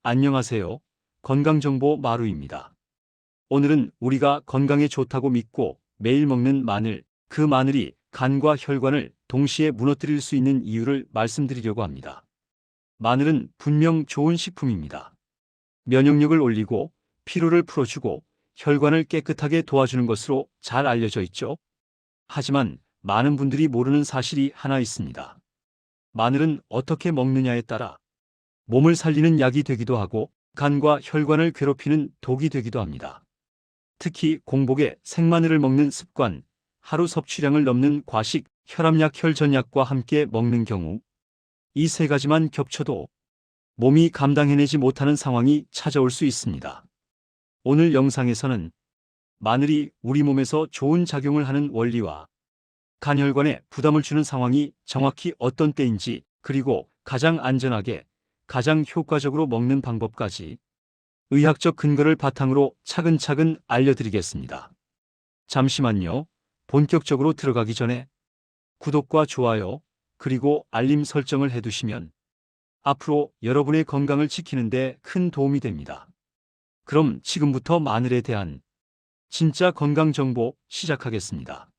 안녕하세요. 건강정보 마루입니다. 오늘은 우리가 건강에 좋다고 믿고 매일 먹는 마늘, 그 마늘이 간과 혈관을 동시에 무너뜨릴 수 있는 이유를 말씀드리려고 합니다. 마늘은 분명 좋은 식품입니다. 면역력을 올리고 피로를 풀어주고 혈관을 깨끗하게 도와주는 것으로 잘 알려져 있죠. 하지만 많은 분들이 모르는 사실이 하나 있습니다. 마늘은 어떻게 먹느냐에 따라 몸을 살리는 약이 되기도 하고 간과 혈관을 괴롭히는 독이 되기도 합니다. 특히 공복에 생마늘을 먹는 습관, 하루 섭취량을 넘는 과식, 혈압약, 혈전약과 함께 먹는 경우 이 세 가지만 겹쳐도 몸이 감당해내지 못하는 상황이 찾아올 수 있습니다. 오늘 영상에서는 마늘이 우리 몸에서 좋은 작용을 하는 원리와 간혈관에 부담을 주는 상황이 정확히 어떤 때인지, 그리고 가장 안전하게 가장 효과적으로 먹는 방법까지 의학적 근거를 바탕으로 차근차근 알려드리겠습니다. 잠시만요. 본격적으로 들어가기 전에 구독과 좋아요, 그리고 알림 설정을 해두시면 앞으로 여러분의 건강을 지키는 데 큰 도움이 됩니다. 그럼 지금부터 마늘에 대한 진짜 건강 정보 시작하겠습니다.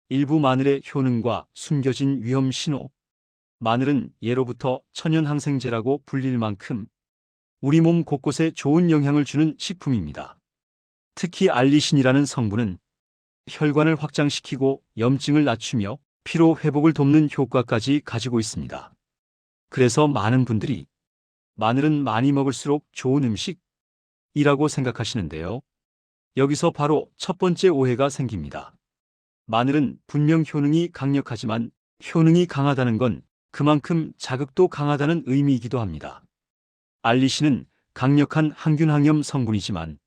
일부 마늘의 효능과 숨겨진 위험 신호. 마늘은 예로부터 천연항생제라고 불릴 만큼 우리 몸 곳곳에 좋은 영향을 주는 식품입니다. 특히 알리신이라는 성분은 혈관을 확장시키고 염증을 낮추며 피로 회복을 돕는 효과까지 가지고 있습니다. 그래서 많은 분들이 마늘은 많이 먹을수록 좋은 음식이라고 생각하시는데요. 여기서 바로 첫 번째 오해가 생깁니다. 마늘은 분명 효능이 강력하지만 효능이 강하다는 건 그만큼 자극도 강하다는 의미이기도 합니다. 알리신은 강력한 항균항염 성분이지만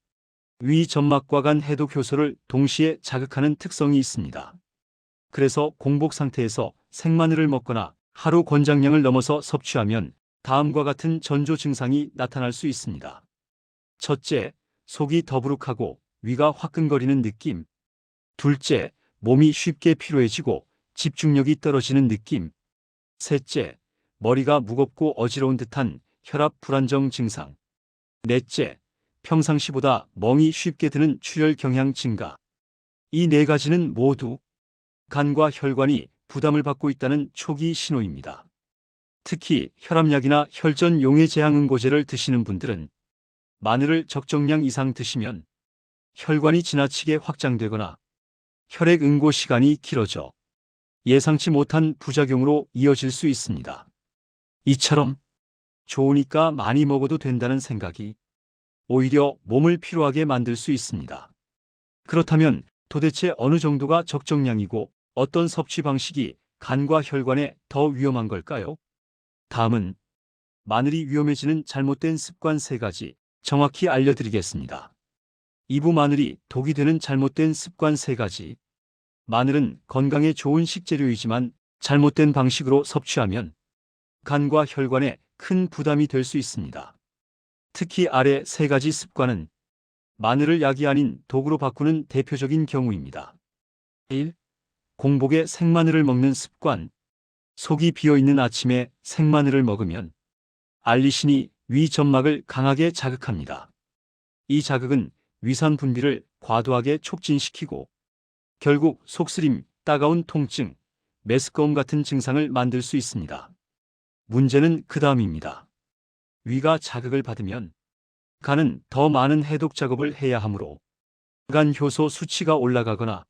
위 점막과 간 해독 효소를 동시에 자극하는 특성이 있습니다. 그래서 공복 상태에서 생마늘을 먹거나 하루 권장량을 넘어서 섭취하면 다음과 같은 전조 증상이 나타날 수 있습니다. 첫째, 속이 더부룩하고 위가 화끈거리는 느낌. 둘째, 몸이 쉽게 피로해지고 집중력이 떨어지는 느낌. 셋째, 머리가 무겁고 어지러운 듯한 혈압 불안정 증상. 넷째, 평상시보다 멍이 쉽게 드는 출혈 경향 증가. 이 네 가지는 모두 간과 혈관이 부담을 받고 있다는 초기 신호입니다. 특히 혈압약이나 혈전 용해 제항응고제를 드시는 분들은 마늘을 적정량 이상 드시면 혈관이 지나치게 확장되거나 혈액 응고 시간이 길어져 예상치 못한 부작용으로 이어질 수 있습니다. 이처럼 좋으니까 많이 먹어도 된다는 생각이 오히려 몸을 피로하게 만들 수 있습니다. 그렇다면 도대체 어느 정도가 적정량이고 어떤 섭취 방식이 간과 혈관에 더 위험한 걸까요? 다음은 마늘이 위험해지는 잘못된 습관 3가지 정확히 알려드리겠습니다. 이부 마늘이 독이 되는 잘못된 습관 3가지. 마늘은 건강에 좋은 식재료이지만 잘못된 방식으로 섭취하면 간과 혈관에 큰 부담이 될 수 있습니다. 특히 아래 3가지 습관은 마늘을 약이 아닌 독으로 바꾸는 대표적인 경우입니다. 1. 공복에 생마늘을 먹는 습관. 속이 비어있는 아침에 생마늘을 먹으면 알리신이 위 점막을 강하게 자극합니다. 이 자극은 위산 분비를 과도하게 촉진시키고 결국 속쓰림, 따가운 통증, 메스꺼움 같은 증상을 만들 수 있습니다. 문제는 그 다음입니다. 위가 자극을 받으면 간은 더 많은 해독 작업을 해야 하므로 간 효소 수치가 올라가거나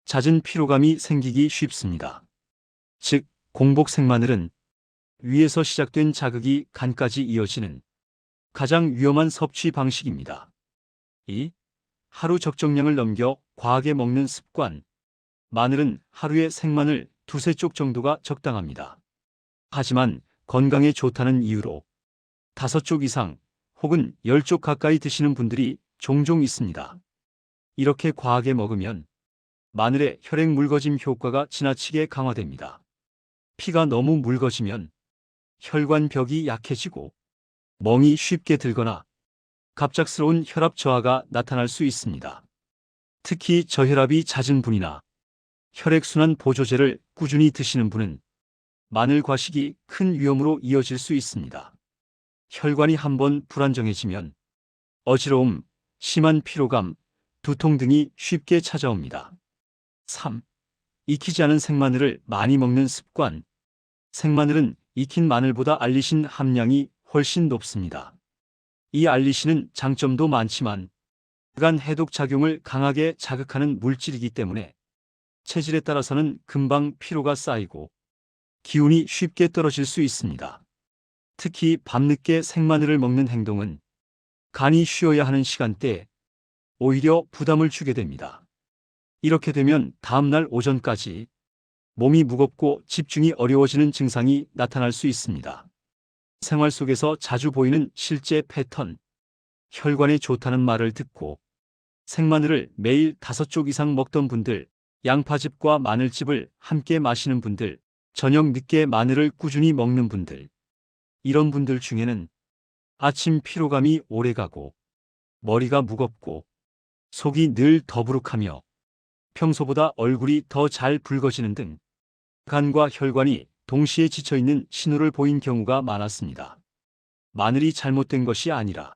잦은 피로감이 생기기 쉽습니다. 즉, 공복 생마늘은 위에서 시작된 자극이 간까지 이어지는 가장 위험한 섭취 방식입니다. 2. 하루 적정량을 넘겨 과하게 먹는 습관. 마늘은 하루에 생마늘 2~3쪽 정도가 적당합니다. 하지만 건강에 좋다는 이유로 5쪽 이상 혹은 10쪽 가까이 드시는 분들이 종종 있습니다. 이렇게 과하게 먹으면 마늘의 혈액 묽어짐 효과가 지나치게 강화됩니다. 피가 너무 묽어지면 혈관 벽이 약해지고 멍이 쉽게 들거나 갑작스러운 혈압 저하가 나타날 수 있습니다. 특히 저혈압이 잦은 분이나 혈액순환 보조제를 꾸준히 드시는 분은 마늘 과식이 큰 위험으로 이어질 수 있습니다. 혈관이 한번 불안정해지면 어지러움, 심한 피로감, 두통 등이 쉽게 찾아옵니다. 3. 익히지 않은 생마늘을 많이 먹는 습관. 생마늘은 익힌 마늘보다 알리신 함량이 훨씬 높습니다. 이 알리신은 장점도 많지만 간 해독 작용을 강하게 자극하는 물질이기 때문에 체질에 따라서는 금방 피로가 쌓이고 기운이 쉽게 떨어질 수 있습니다. 특히 밤늦게 생마늘을 먹는 행동은 간이 쉬어야 하는 시간대에 오히려 부담을 주게 됩니다. 이렇게 되면 다음날 오전까지 몸이 무겁고 집중이 어려워지는 증상이 나타날 수 있습니다. 생활 속에서 자주 보이는 실제 패턴. 혈관에 좋다는 말을 듣고 생마늘을 매일 5쪽 이상 먹던 분들, 양파즙과 마늘즙을 함께 마시는 분들, 저녁 늦게 마늘을 꾸준히 먹는 분들. 이런 분들 중에는 아침 피로감이 오래가고 머리가 무겁고 속이 늘 더부룩하며 평소보다 얼굴이 더 잘 붉어지는 등 간과 혈관이 동시에 지쳐있는 신호를 보인 경우가 많았습니다. 마늘이 잘못된 것이 아니라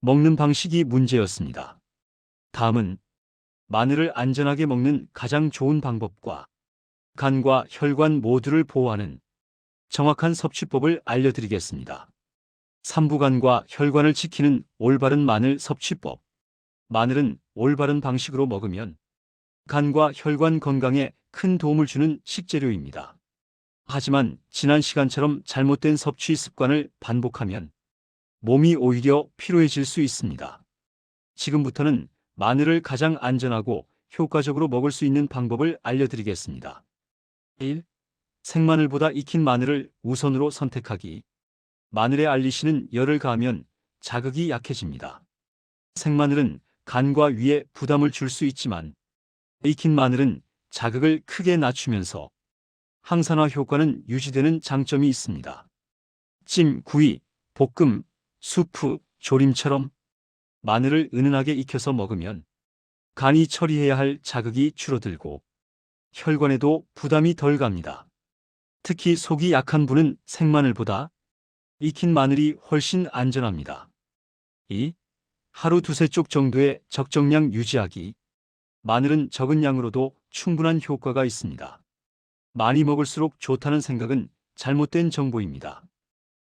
먹는 방식이 문제였습니다. 다음은 마늘을 안전하게 먹는 가장 좋은 방법과 간과 혈관 모두를 보호하는 정확한 섭취법을 알려드리겠습니다. 삼부간과 혈관을 지키는 올바른 마늘 섭취법. 마늘은 올바른 방식으로 먹으면 간과 혈관 건강에 큰 도움을 주는 식재료입니다. 하지만 지난 시간처럼 잘못된 섭취 습관을 반복하면 몸이 오히려 피로해질 수 있습니다. 지금부터는 마늘을 가장 안전하고 효과적으로 먹을 수 있는 방법을 알려드리겠습니다. 1. 생마늘보다 익힌 마늘을 우선으로 선택하기. 마늘에 알리신은 열을 가하면 자극이 약해집니다. 생마늘은 간과 위에 부담을 줄 수 있지만 익힌 마늘은 자극을 크게 낮추면서 항산화 효과는 유지되는 장점이 있습니다. 찜, 구이, 볶음, 수프, 조림처럼 마늘을 은은하게 익혀서 먹으면 간이 처리해야 할 자극이 줄어들고 혈관에도 부담이 덜 갑니다. 특히 속이 약한 분은 생마늘보다 익힌 마늘이 훨씬 안전합니다. 2. 하루 2~3쪽 정도의 적정량 유지하기. 마늘은 적은 양으로도 충분한 효과가 있습니다. 많이 먹을수록 좋다는 생각은 잘못된 정보입니다.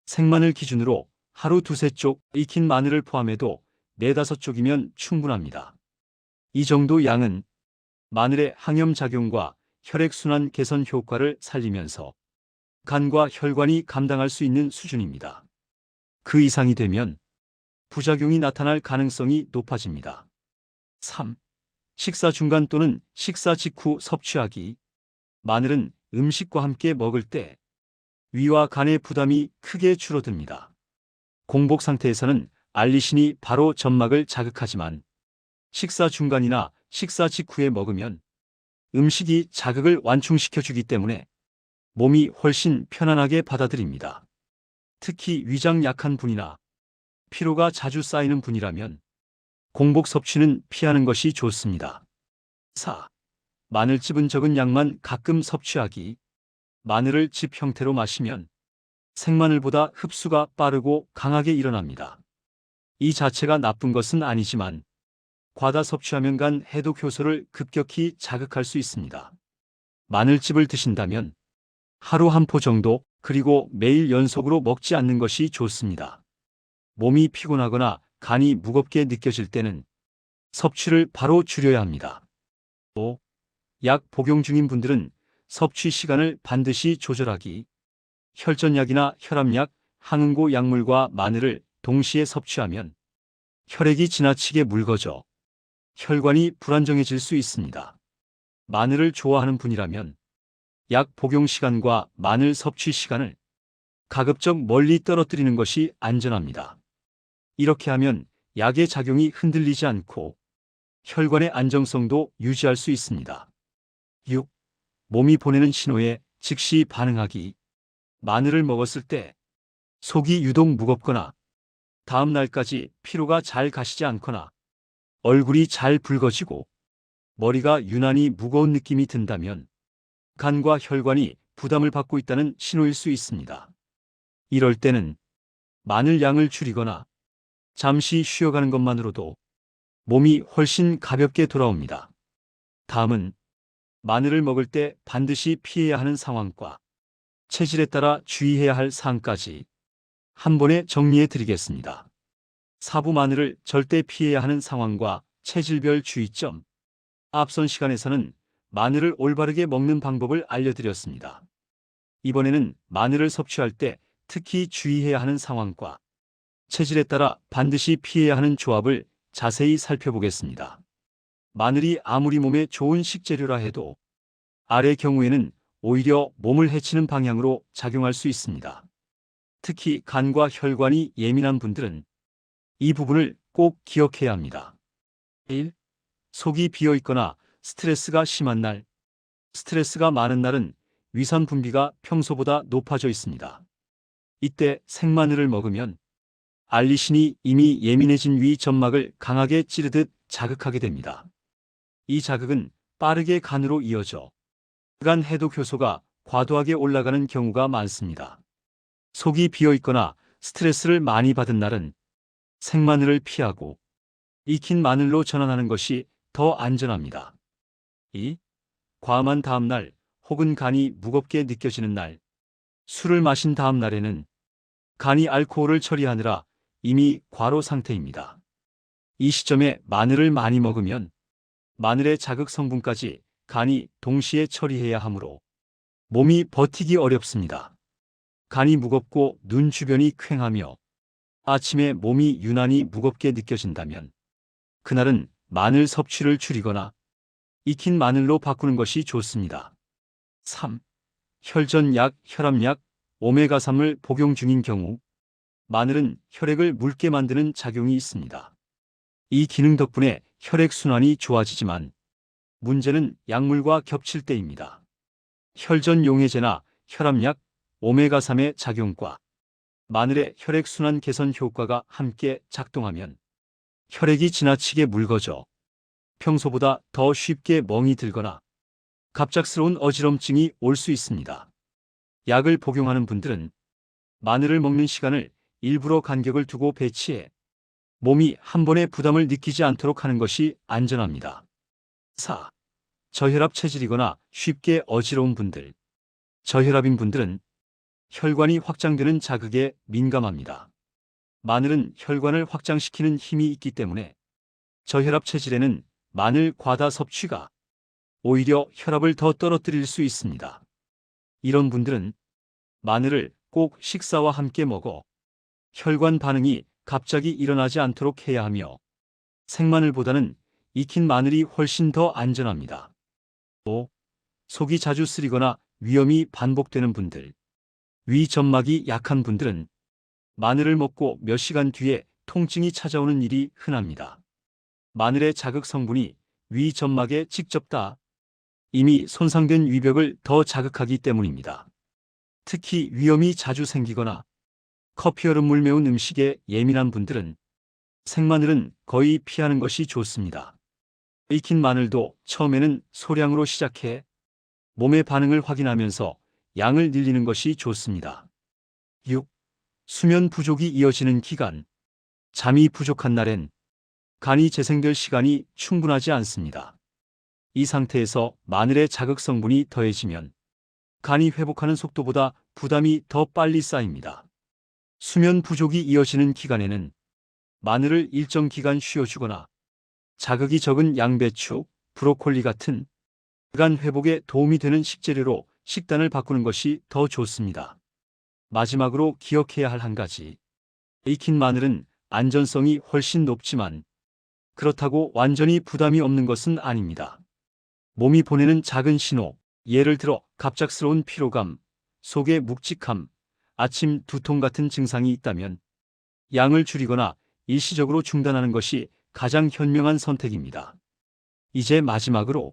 생마늘 기준으로 하루 2~3쪽 익힌 마늘을 포함해도 4~5쪽이면 충분합니다. 이 정도 양은 마늘의 항염작용과 혈액순환 개선 효과를 살리면서 간과 혈관이 감당할 수 있는 수준입니다. 그 이상이 되면 부작용이 나타날 가능성이 높아집니다. 3. 식사 중간 또는 식사 직후 섭취하기. 마늘은 음식과 함께 먹을 때 위와 간의 부담이 크게 줄어듭니다. 공복 상태에서는 알리신이 바로 점막을 자극하지만 식사 중간이나 식사 직후에 먹으면 음식이 자극을 완충시켜주기 때문에 몸이 훨씬 편안하게 받아들입니다. 특히 위장 약한 분이나 피로가 자주 쌓이는 분이라면 공복 섭취는 피하는 것이 좋습니다. 4. 마늘즙은 적은 양만 가끔 섭취하기. 마늘을 즙 형태로 마시면 생마늘보다 흡수가 빠르고 강하게 일어납니다. 이 자체가 나쁜 것은 아니지만 과다 섭취하면 간 해독 효소를 급격히 자극할 수 있습니다. 마늘즙을 드신다면 하루 한 포 정도, 그리고 매일 연속으로 먹지 않는 것이 좋습니다. 몸이 피곤하거나 간이 무겁게 느껴질 때는 섭취를 바로 줄여야 합니다. 5. 약 복용 중인 분들은 섭취 시간을 반드시 조절하기. 혈전약이나 혈압약, 항응고 약물과 마늘을 동시에 섭취하면 혈액이 지나치게 묽어져 혈관이 불안정해질 수 있습니다. 마늘을 좋아하는 분이라면 약 복용 시간과 마늘 섭취 시간을 가급적 멀리 떨어뜨리는 것이 안전합니다. 이렇게 하면 약의 작용이 흔들리지 않고 혈관의 안정성도 유지할 수 있습니다. 6. 몸이 보내는 신호에 즉시 반응하기. 마늘을 먹었을 때 속이 유독 무겁거나 다음 날까지 피로가 잘 가시지 않거나 얼굴이 잘 붉어지고 머리가 유난히 무거운 느낌이 든다면 간과 혈관이 부담을 받고 있다는 신호일 수 있습니다. 이럴 때는 마늘 양을 줄이거나 잠시 쉬어가는 것만으로도 몸이 훨씬 가볍게 돌아옵니다. 다음은 마늘을 먹을 때 반드시 피해야 하는 상황과 체질에 따라 주의해야 할 사항까지 한 번에 정리해 드리겠습니다. 사부 마늘을 절대 피해야 하는 상황과 체질별 주의점. 앞선 시간에서는 마늘을 올바르게 먹는 방법을 알려드렸습니다. 이번에는 마늘을 섭취할 때 특히 주의해야 하는 상황과 체질에 따라 반드시 피해야 하는 조합을 자세히 살펴보겠습니다. 마늘이 아무리 몸에 좋은 식재료라 해도 알의 경우에는 오히려 몸을 해치는 방향으로 작용할 수 있습니다. 특히 간과 혈관이 예민한 분들은 이 부분을 꼭 기억해야 합니다. 1. 속이 비어 있거나 스트레스가 심한 날. 스트레스가 많은 날은 위산 분비가 평소보다 높아져 있습니다. 이때 생마늘을 먹으면 알리신이 이미 예민해진 위 점막을 강하게 찌르듯 자극하게 됩니다. 이 자극은 빠르게 간으로 이어져 간 해독 효소가 과도하게 올라가는 경우가 많습니다. 속이 비어 있거나 스트레스를 많이 받은 날은 생마늘을 피하고 익힌 마늘로 전환하는 것이 더 안전합니다. 2. 과음한 다음 날 혹은 간이 무겁게 느껴지는 날. 술을 마신 다음 날에는 간이 알코올을 처리하느라 이미 과로 상태입니다. 이 시점에 마늘을 많이 먹으면 마늘의 자극 성분까지 간이 동시에 처리해야 하므로 몸이 버티기 어렵습니다. 간이 무겁고 눈 주변이 퀭하며 아침에 몸이 유난히 무겁게 느껴진다면 그날은 마늘 섭취를 줄이거나 익힌 마늘로 바꾸는 것이 좋습니다. 3. 혈전약, 혈압약, 오메가3을 복용 중인 경우 마늘은 혈액을 묽게 만드는 작용이 있습니다. 이 기능 덕분에 혈액순환이 좋아지지만 문제는 약물과 겹칠 때입니다. 혈전 용해제나 혈압약, 오메가3의 작용과 마늘의 혈액순환 개선 효과가 함께 작동하면 혈액이 지나치게 묽어져 평소보다 더 쉽게 멍이 들거나 갑작스러운 어지럼증이 올 수 있습니다. 약을 복용하는 분들은 마늘을 먹는 시간을 일부러 간격을 두고 배치해 몸이 한 번에 부담을 느끼지 않도록 하는 것이 안전합니다. 4. 저혈압 체질이거나 쉽게 어지러운 분들. 저혈압인 분들은 혈관이 확장되는 자극에 민감합니다. 마늘은 혈관을 확장시키는 힘이 있기 때문에 저혈압 체질에는 마늘 과다 섭취가 오히려 혈압을 더 떨어뜨릴 수 있습니다. 이런 분들은 마늘을 꼭 식사와 함께 먹어 혈관 반응이 갑자기 일어나지 않도록 해야 하며 생마늘보다는 익힌 마늘이 훨씬 더 안전합니다. 5. 속이 자주 쓰리거나 위염이 반복되는 분들. 위 점막이 약한 분들은 마늘을 먹고 몇 시간 뒤에 통증이 찾아오는 일이 흔합니다. 마늘의 자극 성분이 위 점막에 직접 닿아 이미 손상된 위벽을 더 자극하기 때문입니다. 특히 위염이 자주 생기거나 커피 얼음물 매운 음식에 예민한 분들은 생마늘은 거의 피하는 것이 좋습니다. 익힌 마늘도 처음에는 소량으로 시작해 몸의 반응을 확인하면서 양을 늘리는 것이 좋습니다. 6. 수면 부족이 이어지는 기간. 잠이 부족한 날엔 간이 재생될 시간이 충분하지 않습니다. 이 상태에서 마늘의 자극 성분이 더해지면 간이 회복하는 속도보다 부담이 더 빨리 쌓입니다. 수면 부족이 이어지는 기간에는 마늘을 일정 기간 쉬어주거나 자극이 적은 양배추, 브로콜리 같은 간 회복에 도움이 되는 식재료로 식단을 바꾸는 것이 더 좋습니다. 마지막으로 기억해야 할 한 가지. 익힌 마늘은 안전성이 훨씬 높지만 그렇다고 완전히 부담이 없는 것은 아닙니다. 몸이 보내는 작은 신호, 예를 들어 갑작스러운 피로감, 속의 묵직함, 아침 두통 같은 증상이 있다면 양을 줄이거나 일시적으로 중단하는 것이 가장 현명한 선택입니다. 이제 마지막으로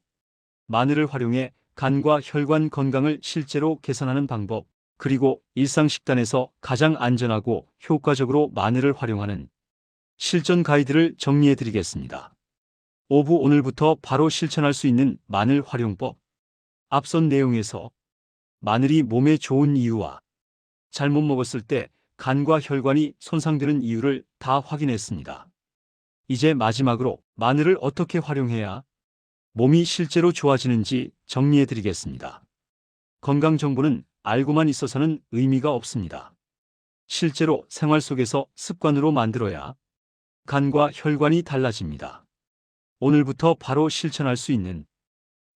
마늘을 활용해 간과 혈관 건강을 실제로 개선하는 방법, 그리고 일상 식단에서 가장 안전하고 효과적으로 마늘을 활용하는 실전 가이드를 정리해 드리겠습니다. 5부 오늘부터 바로 실천할 수 있는 마늘 활용법. 앞선 내용에서 마늘이 몸에 좋은 이유와 잘못 먹었을 때 간과 혈관이 손상되는 이유를 다 확인했습니다. 이제 마지막으로 마늘을 어떻게 활용해야 몸이 실제로 좋아지는지 정리해 드리겠습니다. 건강 정보는 알고만 있어서는 의미가 없습니다. 실제로 생활 속에서 습관으로 만들어야 간과 혈관이 달라집니다. 오늘부터 바로 실천할 수 있는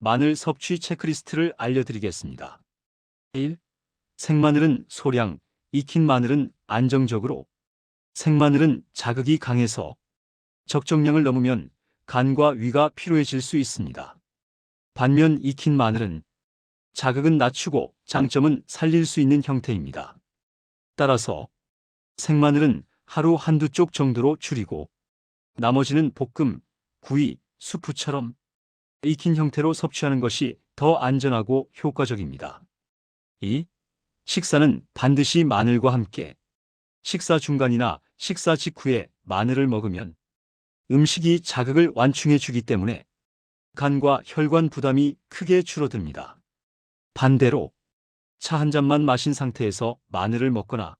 마늘 섭취 체크리스트를 알려드리겠습니다. 1. 생마늘은 소량, 익힌 마늘은 안정적으로. 생마늘은 자극이 강해서 적정량을 넘으면 간과 위가 피로해질 수 있습니다. 반면 익힌 마늘은 자극은 낮추고 장점은 살릴 수 있는 형태입니다. 따라서 생마늘은 하루 한두 쪽 정도로 줄이고 나머지는 볶음, 구이, 수프처럼 익힌 형태로 섭취하는 것이 더 안전하고 효과적입니다. 2. 식사는 반드시 마늘과 함께. 식사 중간이나 식사 직후에 마늘을 먹으면 음식이 자극을 완충해 주기 때문에 간과 혈관 부담이 크게 줄어듭니다. 반대로 차 한 잔만 마신 상태에서 마늘을 먹거나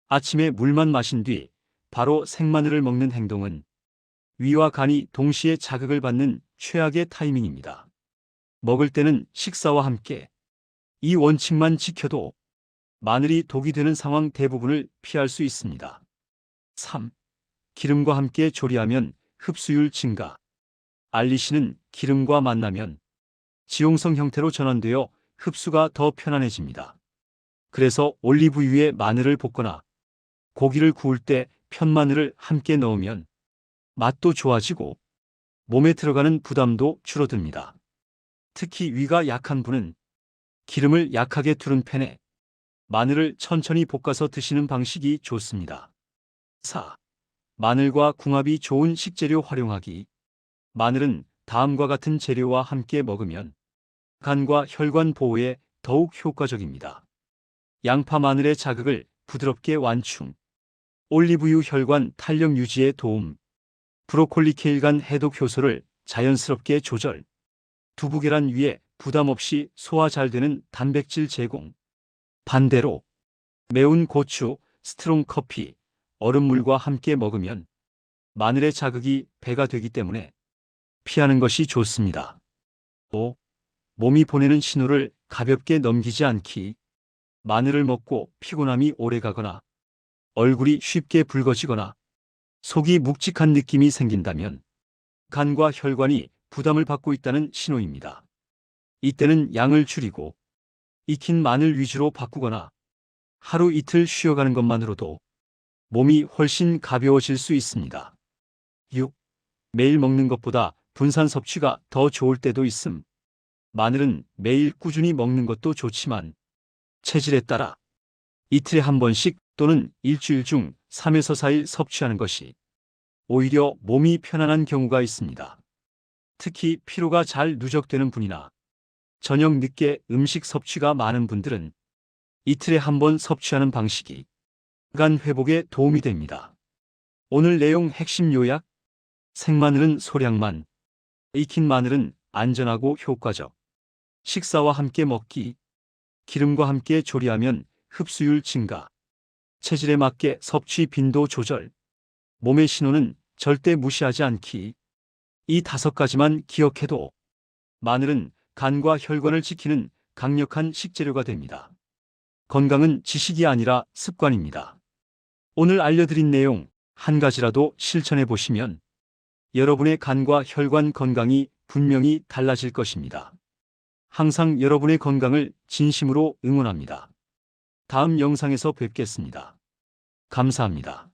아침에 물만 마신 뒤 바로 생마늘을 먹는 행동은 위와 간이 동시에 자극을 받는 최악의 타이밍입니다. 먹을 때는 식사와 함께. 이 원칙만 지켜도 마늘이 독이 되는 상황 대부분을 피할 수 있습니다. 3. 기름과 함께 조리하면 흡수율 증가. 알리신은 기름과 만나면 지용성 형태로 전환되어 흡수가 더 편안해집니다. 그래서 올리브유에 마늘을 볶거나 고기를 구울 때 편마늘을 함께 넣으면 맛도 좋아지고 몸에 들어가는 부담도 줄어듭니다. 특히 위가 약한 분은 기름을 약하게 두른 팬에 마늘을 천천히 볶아서 드시는 방식이 좋습니다. 4. 마늘과 궁합이 좋은 식재료 활용하기. 마늘은 다음과 같은 재료와 함께 먹으면 간과 혈관 보호에 더욱 효과적입니다. 양파 마늘의 자극을 부드럽게 완충. 올리브유 혈관 탄력 유지에 도움. 브로콜리 케일간 해독 효소를 자연스럽게 조절. 두부 계란 위에 부담 없이 소화 잘 되는 단백질 제공. 반대로 매운 고추, 스트롱 커피, 얼음물과 함께 먹으면 마늘의 자극이 배가 되기 때문에 피하는 것이 좋습니다. 5. 몸이 보내는 신호를 가볍게 넘기지 않기. 마늘을 먹고 피곤함이 오래가거나 얼굴이 쉽게 붉어지거나 속이 묵직한 느낌이 생긴다면 간과 혈관이 부담을 받고 있다는 신호입니다. 이때는 양을 줄이고 익힌 마늘 위주로 바꾸거나 하루 이틀 쉬어가는 것만으로도 몸이 훨씬 가벼워질 수 있습니다. 6. 매일 먹는 것보다 분산 섭취가 더 좋을 때도 있음. 마늘은 매일 꾸준히 먹는 것도 좋지만 체질에 따라 이틀에 한 번씩 또는 일주일 중 3에서 4일 섭취하는 것이 오히려 몸이 편안한 경우가 있습니다. 특히 피로가 잘 누적되는 분이나 저녁 늦게 음식 섭취가 많은 분들은 이틀에 한 번 섭취하는 방식이 간 회복에 도움이 됩니다. 오늘 내용 핵심 요약. 생마늘은 소량만, 익힌 마늘은 안전하고 효과적. 식사와 함께 먹기. 기름과 함께 조리하면 흡수율 증가. 체질에 맞게 섭취 빈도 조절. 몸의 신호는 절대 무시하지 않기. 이 5가지만 기억해도 마늘은 간과 혈관을 지키는 강력한 식재료가 됩니다. 건강은 지식이 아니라 습관입니다. 오늘 알려드린 내용 한 가지라도 실천해 보시면 여러분의 간과 혈관 건강이 분명히 달라질 것입니다. 항상 여러분의 건강을 진심으로 응원합니다. 다음 영상에서 뵙겠습니다. 감사합니다.